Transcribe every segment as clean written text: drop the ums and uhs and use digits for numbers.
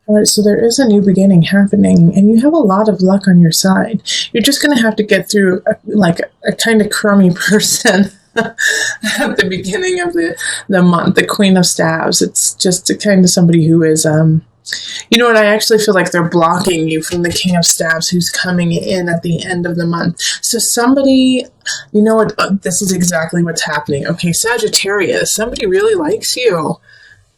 All right, so there is a new beginning happening, and you have a lot of luck on your side. You're just going to have to get through a kind of crummy person at the beginning of the month, the Queen of Staves. It's just a kind of somebody who is, you know what, I actually feel like they're blocking you from the King of Staves who's coming in at the end of the month. So somebody, you know what, this is exactly what's happening. Okay, Sagittarius, somebody really likes you.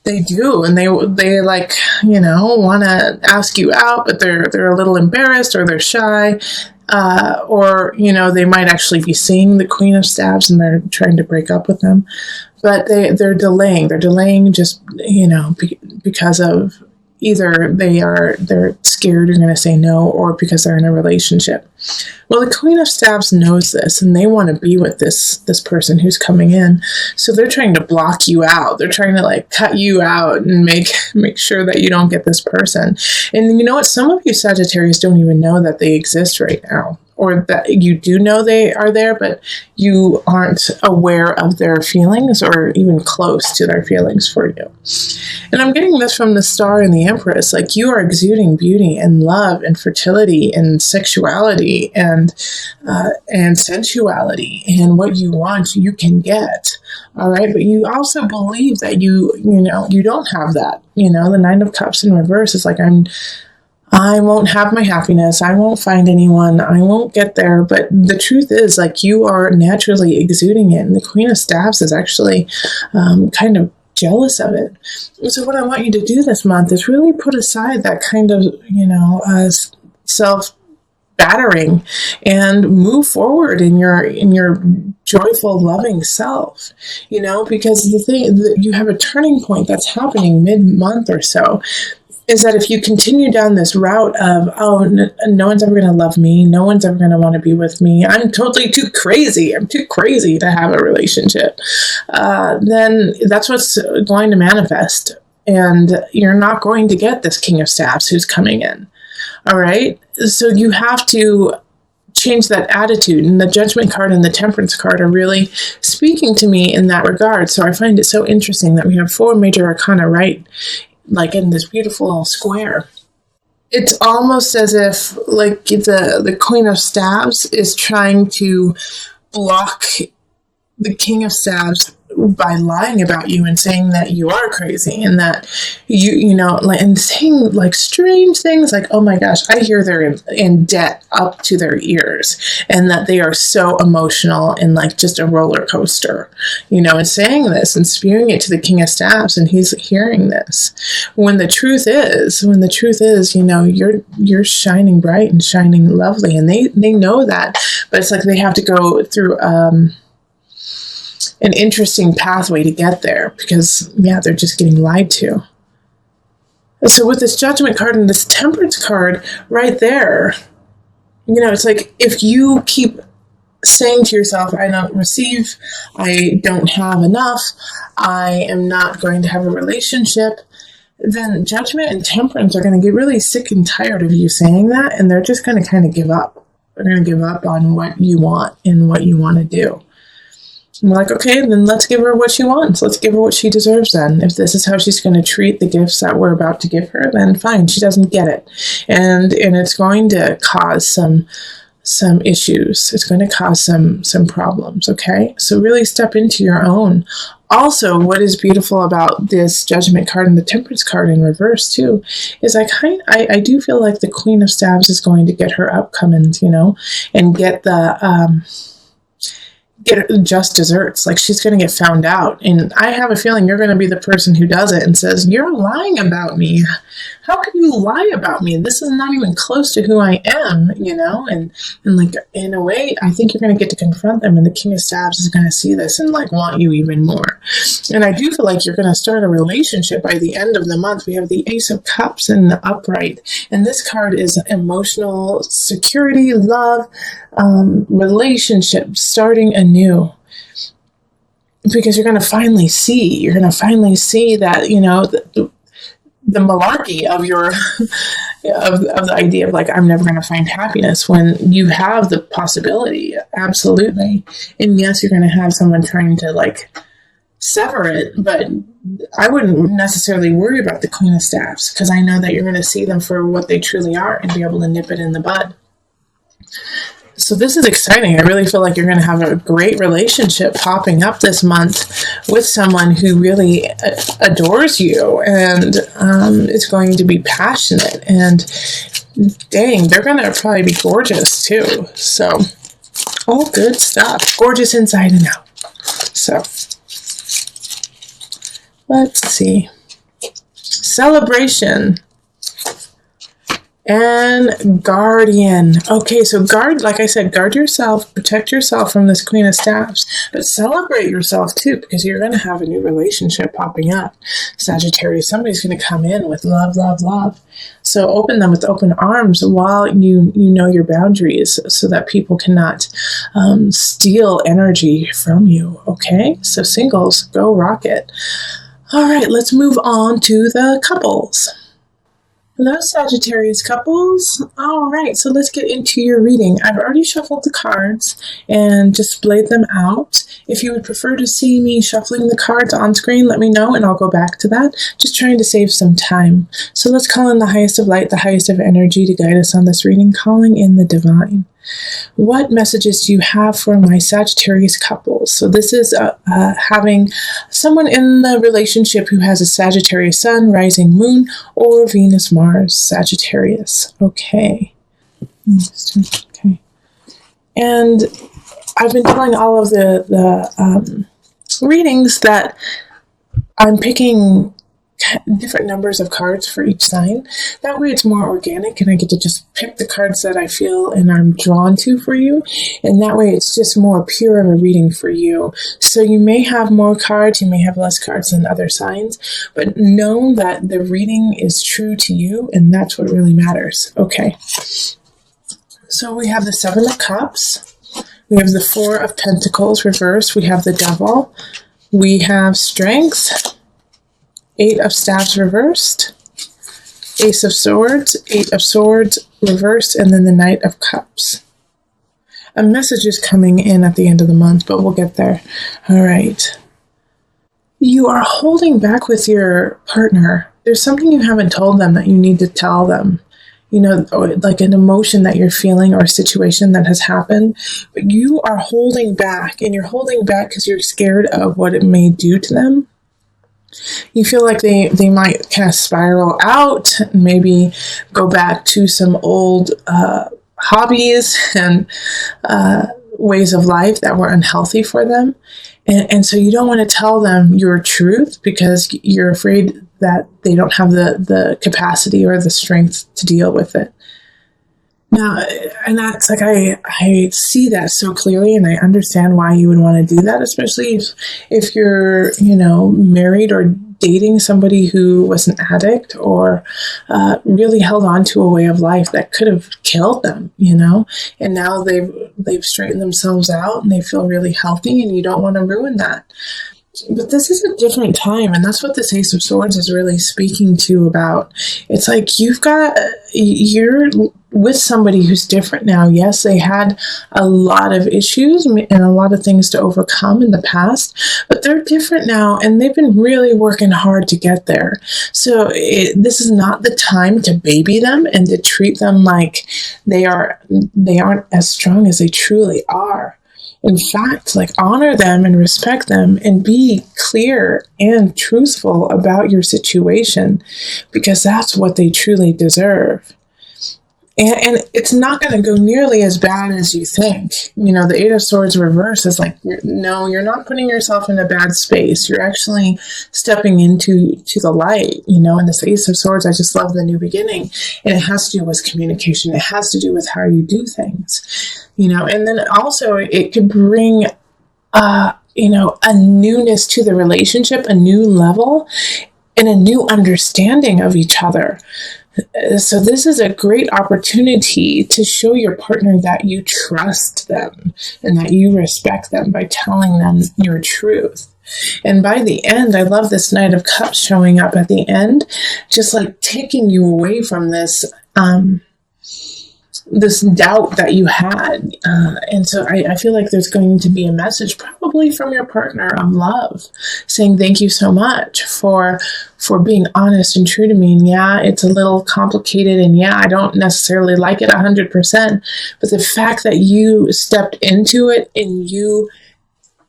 They do, and they like, you know, want to ask you out, but they're a little embarrassed, or they're shy, or, you know, they might actually be seeing the Queen of Staves and they're trying to break up with them, but they're delaying. They're delaying just, you know, because of either they're scared you're going to say no, or because they're in a relationship. Well, the Queen of Staves knows this, and they want to be with this person who's coming in. So they're trying to block you out. They're trying to like cut you out and make sure that you don't get this person. And you know what? Some of you Sagittarius don't even know that they exist right now, or that you do know they are there, but you aren't aware of their feelings or even close to their feelings for you. And I'm getting this from the Star and the Empress. Like, you are exuding beauty and love and fertility and sexuality and sensuality, and what you want you can get. All right, but you also believe that you don't have that. You know, the Nine of Cups in reverse is like, I won't have my happiness. I won't find anyone. I won't get there. But the truth is, like, you are naturally exuding it. And the Queen of Staves is actually kind of jealous of it. So what I want you to do this month is really put aside that kind of, you know, self-battering and move forward in your joyful, loving self, you know, because the thing that you have a turning point that's happening mid-month or so, is that if you continue down this route of, no one's ever going to love me, no one's ever going to want to be with me, I'm totally too crazy, I'm too crazy to have a relationship, then that's what's going to manifest. And you're not going to get this King of Staves who's coming in. All right? So you have to change that attitude. And the Judgment card and the Temperance card are really speaking to me in that regard. So I find it so interesting that we have 4 major arcana right, like in this beautiful square. It's almost as if like the Queen of Staves is trying to block the King of Staves by lying about you and saying that you are crazy, and that you know, like, and saying like strange things like, oh my gosh, I hear they're in debt up to their ears, and that they are so emotional and like just a roller coaster, you know, and saying this and spewing it to the King of Staves, and he's hearing this, when the truth is, you know, you're shining bright and shining lovely, and they know that, but it's like they have to go through an interesting pathway to get there, because they're just getting lied to. So with this Judgment card and this Temperance card right there, you know, it's like if you keep saying to yourself, I don't receive, I don't have enough, I am not going to have a relationship, then Judgment and Temperance are going to get really sick and tired of you saying that, and they're just going to kind of give up. They're going to give up on what you want and what you want to do. I'm like, okay, then let's give her what she wants. Let's give her what she deserves then. If this is how she's going to treat the gifts that we're about to give her, then fine, she doesn't get it. And it's going to cause some issues. It's going to cause some problems, okay? So really step into your own. Also, what is beautiful about this Judgment card and the Temperance card in reverse too, is I do feel like the Queen of Staves is going to get her upcomings, you know, and get just desserts. Like, she's going to get found out. And I have a feeling you're going to be the person who does it and says, you're lying about me. How can you lie about me? This is not even close to who I am, you know? And like, in a way, I think you're going to get to confront them, and the King of Staves is going to see this and like want you even more. And I do feel like you're going to start a relationship by the end of the month. We have the Ace of Cups in the upright. And this card is emotional security, love, relationship, starting anew. Because you're going to finally see that, you know, the malarkey of your of the idea of like, I'm never going to find happiness, when you have the possibility. Absolutely. And yes, you're going to have someone trying to like sever it, but I wouldn't necessarily worry about the Queen of Staffs, because I know that you're going to see them for what they truly are and be able to nip it in the bud. So this is exciting. I really feel like you're going to have a great relationship popping up this month with someone who really adores you, and is going to be passionate, and dang, they're going to probably be gorgeous too. So all good stuff. Gorgeous inside and out. So let's see. Celebration and guardian. Okay, so like I said, guard yourself, protect yourself from this Queen of Staffs, but celebrate yourself too, because you're going to have a new relationship popping up. Sagittarius, somebody's going to come in with love, love, love. So open them with open arms while you know your boundaries, so that people cannot steal energy from you. Okay, so singles, go rocket. All right, let's move on to the couples. Hello, Sagittarius couples. All right, so let's get into your reading. I've already shuffled the cards and displayed them out. If you would prefer to see me shuffling the cards on screen, let me know and I'll go back to that. Just trying to save some time. So let's call in the highest of light, the highest of energy to guide us on this reading, calling in the divine. What messages do you have for my Sagittarius couples? So this is having someone in the relationship who has a Sagittarius sun, rising moon, or Venus, Mars, Sagittarius. Okay. Okay. And I've been telling all of the readings that I'm picking different numbers of cards for each sign. That way it's more organic and I get to just pick the cards that I feel and I'm drawn to for you. And that way it's just more pure of a reading for you. So you may have more cards, you may have less cards than other signs, but know that the reading is true to you and that's what really matters. Okay. So we have the Seven of Cups. We have the Four of Pentacles reversed. We have the Devil. We have Strength. Eight of Staffs reversed, Ace of Swords, Eight of Swords reversed, and then the Knight of Cups. A message is coming in at the end of the month, but we'll get there. All right. You are holding back with your partner. There's something you haven't told them that you need to tell them. You know, like an emotion that you're feeling or a situation that has happened, but you are holding back, and you're holding back because you're scared of what it may do to them. You feel like they might kind of spiral out and maybe go back to some old hobbies and ways of life that were unhealthy for them. And so you don't want to tell them your truth because you're afraid that they don't have the capacity or the strength to deal with it. Now, and that's like, I see that so clearly and I understand why you would want to do that, especially if you're, you know, married or dating somebody who was an addict or really held on to a way of life that could have killed them, you know, and now they've straightened themselves out and they feel really healthy and you don't want to ruin that. But this is a different time, and that's what this Ace of Swords is really speaking to about. It's like you're with somebody who's different now. Yes, they had a lot of issues and a lot of things to overcome in the past, but they're different now, and they've been really working hard to get there. So this is not the time to baby them and to treat them like they aren't as strong as they truly are. In fact, like, honor them and respect them and be clear and truthful about your situation, because that's what they truly deserve. And it's not going to go nearly as bad as you think. You know, the Eight of Swords reverse is like, no, you're not putting yourself in a bad space. You're actually stepping into the light, you know, and this Ace of Swords, I just love the new beginning. And it has to do with communication. It has to do with how you do things, you know, and then also it could bring, you know, a newness to the relationship, a new level, and a new understanding of each other. So this is a great opportunity to show your partner that you trust them and that you respect them by telling them your truth. And by the end, I love this Knight of Cups showing up at the end, just like taking you away from this this doubt that you had. And so I feel like there's going to be a message probably from your partner of love saying thank you so much for being honest and true to me. And yeah, it's a little complicated, and yeah, I don't necessarily like it 100%, but the fact that you stepped into it and you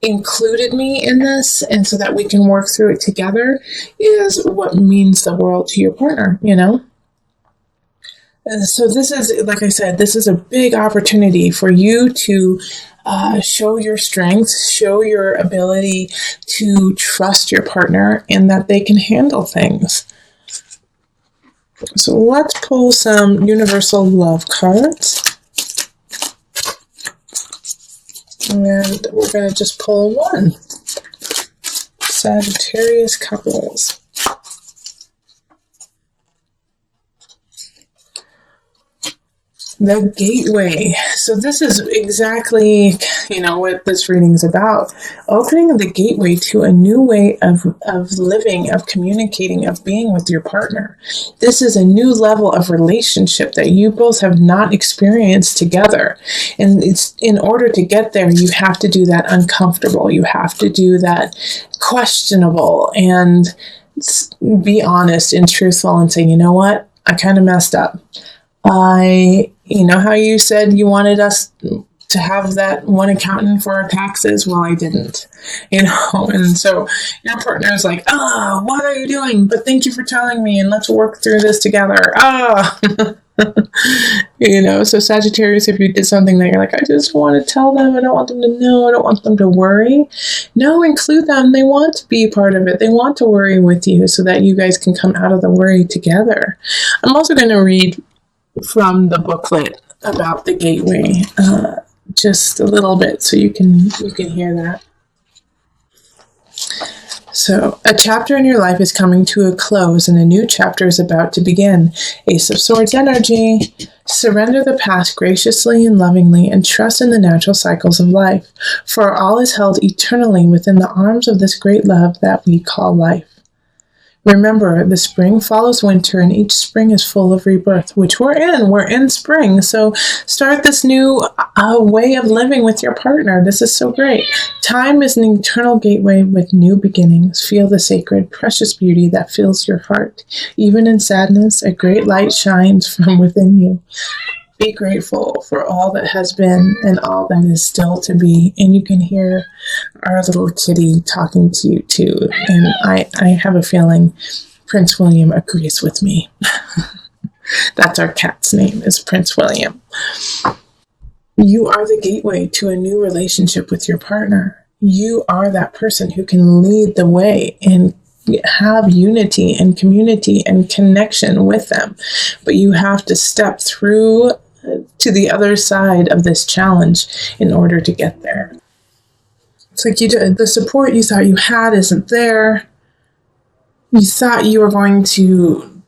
included me in this, and so that we can work through it together, is what means the world to your partner, you know? And so this is, like I said, this is a big opportunity for you to show your strengths, show your ability to trust your partner and that they can handle things. So let's pull some universal love cards. And we're going to just pull one. Sagittarius couples. The gateway. So this is exactly, what this reading is about. Opening the gateway to a new way of living, of communicating, of being with your partner. This is a new level of relationship that you both have not experienced together. And it's in order to get there, you have to do that uncomfortable. You have to do that questionable and be honest and truthful and say, you know what? I kind of messed up. How you said you wanted us to have that one accountant for our taxes? Well, I didn't, and so your partner is like, what are you doing? But thank you for telling me, and let's work through this together. So Sagittarius, if you did something that you're like, I just want to tell them, I don't want them to know, I don't want them to worry. No, include them. They want to be part of it. They want to worry with you so that you guys can come out of the worry together. I'm also going to read from the booklet about the gateway, just a little bit so you can hear that. So, a chapter in your life is coming to a close and a new chapter is about to begin. Ace of Swords energy. Surrender the past graciously and lovingly and trust in the natural cycles of life, for all is held eternally within the arms of this great love that we call life. Remember, the spring follows winter, and each spring is full of rebirth, which we're in. We're in spring. So start this new way of living with your partner. This is so great. Time is an eternal gateway with new beginnings. Feel the sacred, precious beauty that fills your heart. Even in sadness, a great light shines from within you. Be grateful for all that has been and all that is still to be. And you can hear our little kitty talking to you too. And I have a feeling Prince William agrees with me. That's our cat's name, is Prince William. You are the gateway to a new relationship with your partner. You are that person who can lead the way and have unity and community and connection with them. But you have to step through to the other side of this challenge in order to get there. It's like the support you thought you had isn't there. You thought you were going to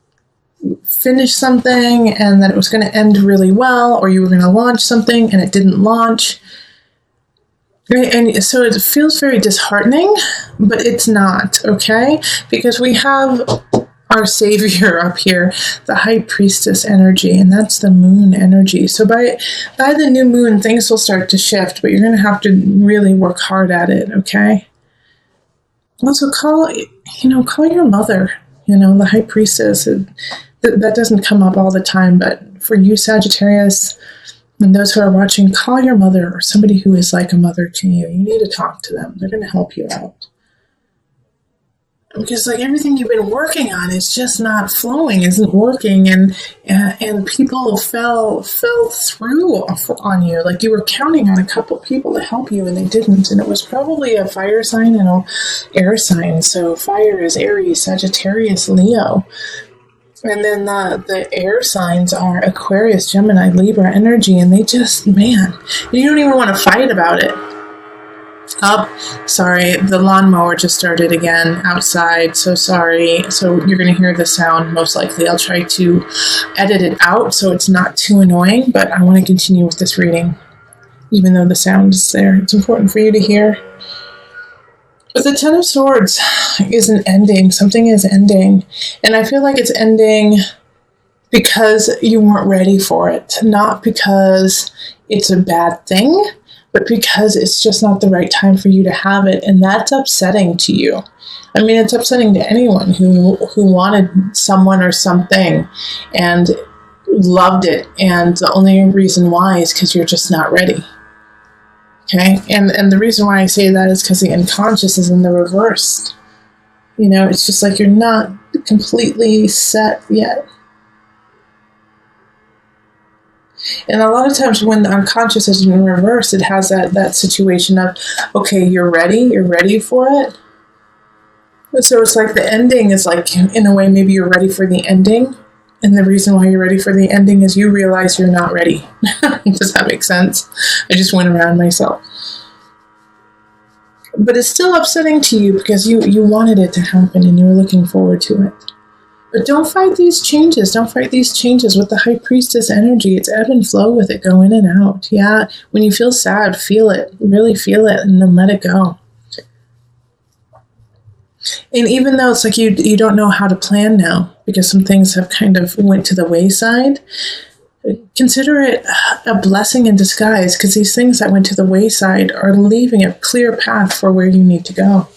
finish something and that it was going to end really well, or you were going to launch something and it didn't launch. And so it feels very disheartening, but it's not, okay? Because we have our savior up here, the high priestess energy, and that's the moon energy. So by the new moon, things will start to shift, but you're going to have to really work hard at it, okay? Also call your mother, the high priestess. That doesn't come up all the time, but for you, Sagittarius, and those who are watching, call your mother or somebody who is like a mother to you. You need to talk to them. They're going to help you out. Because everything you've been working on is just not flowing, isn't working, and people fell through on you. Like you were counting on a couple people to help you, and they didn't. And it was probably a fire sign and an air sign. So fire is Aries, Sagittarius, Leo. And then the air signs are Aquarius, Gemini, Libra energy, and they just, you don't even want to fight about it. Oh, sorry, the lawnmower just started again outside, so sorry. So you're going to hear the sound, most likely. I'll try to edit it out so it's not too annoying, but I want to continue with this reading, even though the sound is there. It's important for you to hear. But the Ten of Swords is an ending. Something is ending. And I feel like it's ending because you weren't ready for it. Not because it's a bad thing, but because it's just not the right time for you to have it. And that's upsetting to you. I mean, it's upsetting to anyone who wanted someone or something and loved it. And the only reason why is because you're just not ready. Okay? And the reason why I say that is because the unconscious is in the reverse. You know, it's just like you're not completely set yet. And a lot of times when the unconscious is in reverse, it has that situation of, okay, you're ready for it. So it's like the ending is like, in a way, maybe you're ready for the ending. And the reason why you're ready for the ending is you realize you're not ready. Does that make sense? I just went around myself. But it's still upsetting to you because you wanted it to happen and you were looking forward to it. But don't fight these changes. Don't fight these changes with the High Priestess energy. It's ebb and flow with it. Go in and out. Yeah, when you feel sad, feel it. Really feel it and then let it go. And even though it's like you don't know how to plan now because some things have kind of went to the wayside, consider it a blessing in disguise because these things that went to the wayside are leaving a clear path for where you need to go.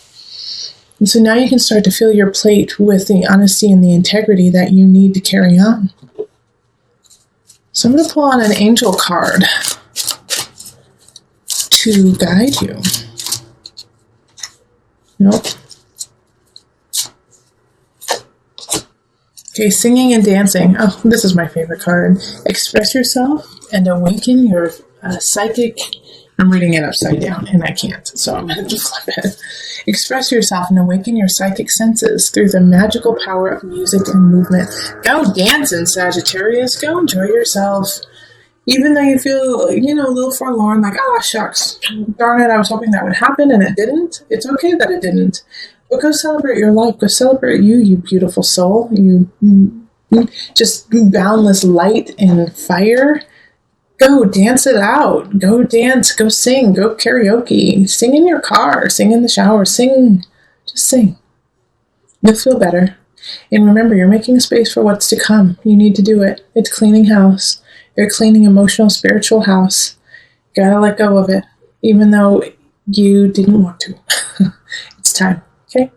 And so now you can start to fill your plate with the honesty and the integrity that you need to carry on. So I'm going to pull on an angel card to guide you. Nope. Okay, singing and dancing. Oh, this is my favorite card. Express yourself and awaken your psychic. I'm reading it upside down and I can't, so I'm going to flip it. Express yourself and awaken your psychic senses through the magical power of music and movement. Go dancing, Sagittarius. Go enjoy yourself. Even though you feel, a little forlorn, like, oh, shucks, darn it, I was hoping that would happen and it didn't. It's okay that it didn't. But go celebrate your life. Go celebrate you beautiful soul. You just boundless light and fire. Go dance it out. Go dance. Go sing. Go karaoke. Sing in your car. Sing in the shower. Sing. Just sing. You'll feel better. And remember, you're making space for what's to come. You need to do it. It's cleaning house. You're cleaning emotional, spiritual house. Gotta let go of it, even though you didn't want to. It's time. Okay?